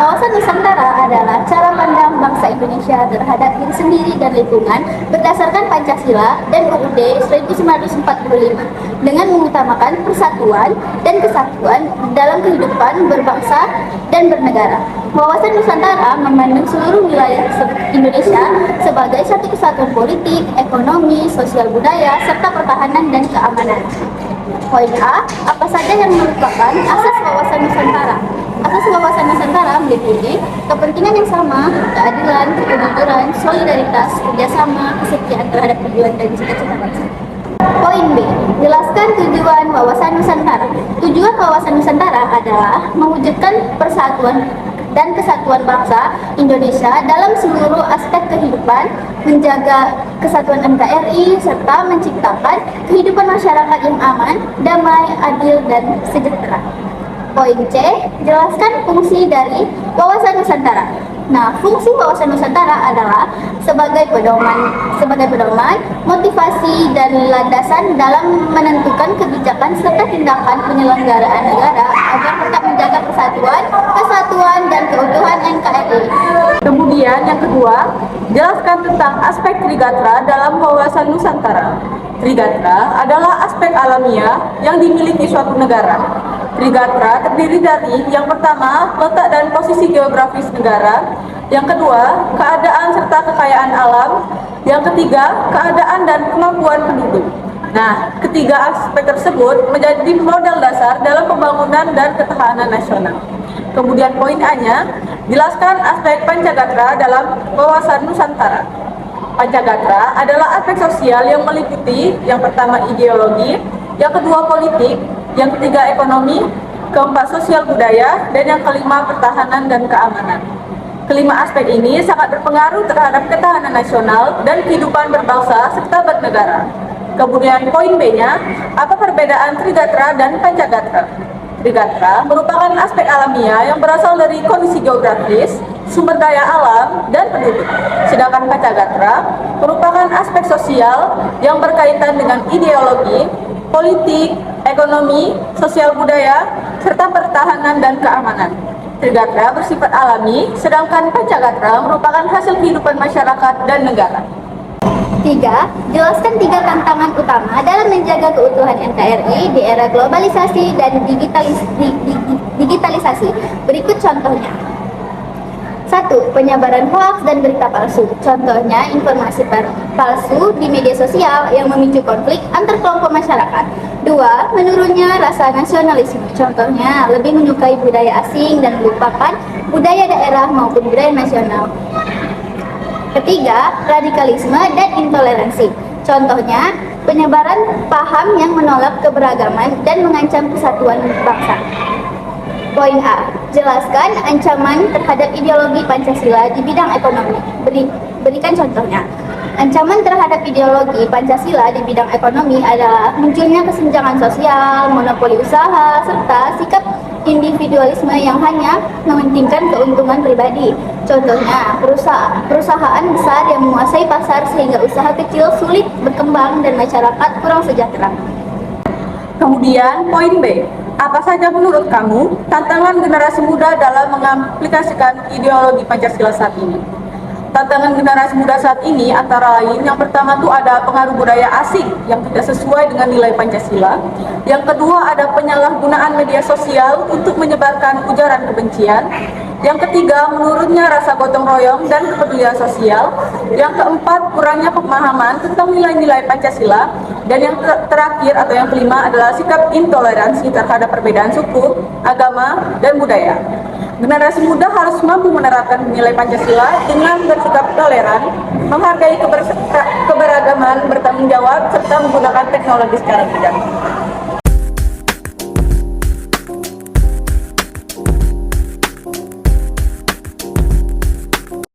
Wawasan Nusantara adalah cara pandang bangsa Indonesia terhadap diri sendiri dan lingkungan berdasarkan Pancasila dan UUD 1945 dengan mengutamakan persatuan dan kesatuan dalam kehidupan berbangsa dan bernegara. Wawasan Nusantara memandang seluruh wilayah Indonesia sebagai satu kesatuan politik, ekonomi, sosial budaya, serta pertahanan dan keamanan. Poin A, apa saja yang merupakan asas wawasan Nusantara? Asas wawasan Nusantara meliputi kepentingan yang sama, keadilan, kejujuran, solidaritas, kerjasama, kesetiaan terhadap tujuan dan cita-cita bangsa. Poin B, jelaskan tujuan wawasan Nusantara. Tujuan wawasan Nusantara adalah mewujudkan persatuan dan kesatuan bangsa Indonesia dalam seluruh aspek kehidupan, menjaga kesatuan NKRI, serta menciptakan kehidupan masyarakat yang aman, damai, adil, dan sejahtera. Poin C, jelaskan fungsi dari wawasan Nusantara. Nah, fungsi wawasan Nusantara adalah sebagai pedoman, motivasi, dan landasan dalam menentukan kebijakan serta tindakan penyelenggaraan negara agar tetap menjaga persatuan, kesatuan, dan keutuhan NKRI. Kemudian yang kedua, jelaskan tentang aspek Trigatra dalam wawasan Nusantara. Trigatra adalah aspek alamiah yang dimiliki suatu negara. Trigatra terdiri dari yang pertama, letak dan posisi geografis negara, yang kedua, keadaan serta kekayaan alam, yang ketiga, keadaan dan kemampuan penduduk. Nah, ketiga aspek tersebut menjadi modal dasar dalam pembangunan dan ketahanan nasional. Kemudian poin A-nya, jelaskan aspek Pancagatra dalam wawasan Nusantara. Pancagatra adalah aspek sosial yang meliputi yang pertama ideologi, yang kedua politik, yang ketiga ekonomi, keempat sosial budaya, dan yang kelima pertahanan dan keamanan. Kelima aspek ini sangat berpengaruh terhadap ketahanan nasional dan kehidupan berbangsa serta bernegara. Kemudian poin B-nya, apa perbedaan Trigatra dan Pancagatra? Trigatra merupakan aspek alamiah yang berasal dari kondisi geografis, sumber daya alam, dan penduduk. Sedangkan Pancagatra merupakan aspek sosial yang berkaitan dengan ideologi, politik, ekonomi, sosial budaya, serta pertahanan dan keamanan. Trigatra bersifat alami, sedangkan Pancagatra merupakan hasil kehidupan masyarakat dan negara. 3. Jelaskan 3 tantangan utama dalam menjaga keutuhan NKRI di era globalisasi dan digitalisasi. Berikut contohnya. 1. Penyebaran hoaks dan berita palsu. Contohnya, informasi palsu di media sosial yang memicu konflik antar kelompok masyarakat. 2. Menurunnya rasa nasionalisme. Contohnya, lebih menyukai budaya asing dan melupakan budaya daerah maupun budaya nasional. Ketiga, radikalisme dan intoleransi. Contohnya, penyebaran paham yang menolak keberagaman dan mengancam kesatuan bangsa. Poin A, jelaskan ancaman terhadap ideologi Pancasila di bidang ekonomi. Berikan contohnya. Ancaman terhadap ideologi Pancasila di bidang ekonomi adalah munculnya kesenjangan sosial, monopoli usaha, serta sikap individualisme yang hanya mementingkan keuntungan pribadi. Contohnya, perusahaan besar yang menguasai pasar sehingga usaha kecil sulit berkembang dan masyarakat kurang sejahtera. Kemudian poin B, apa saja menurut kamu tantangan generasi muda dalam mengaplikasikan ideologi Pancasila saat ini? Tantangan generasi muda saat ini antara lain, yang pertama tuh ada pengaruh budaya asing yang tidak sesuai dengan nilai Pancasila. Yang kedua ada penyalahgunaan media sosial untuk menyebarkan ujaran kebencian. Yang ketiga, menurunnya rasa gotong royong dan kepedulian sosial. Yang keempat, kurangnya pemahaman tentang nilai-nilai Pancasila. Dan yang terakhir atau yang kelima adalah sikap intoleransi terhadap perbedaan suku, agama, dan budaya. Generasi muda harus mampu menerapkan nilai Pancasila dengan bersikap toleran, menghargai keberagaman, bertanggung jawab, serta menggunakan teknologi secara bijak.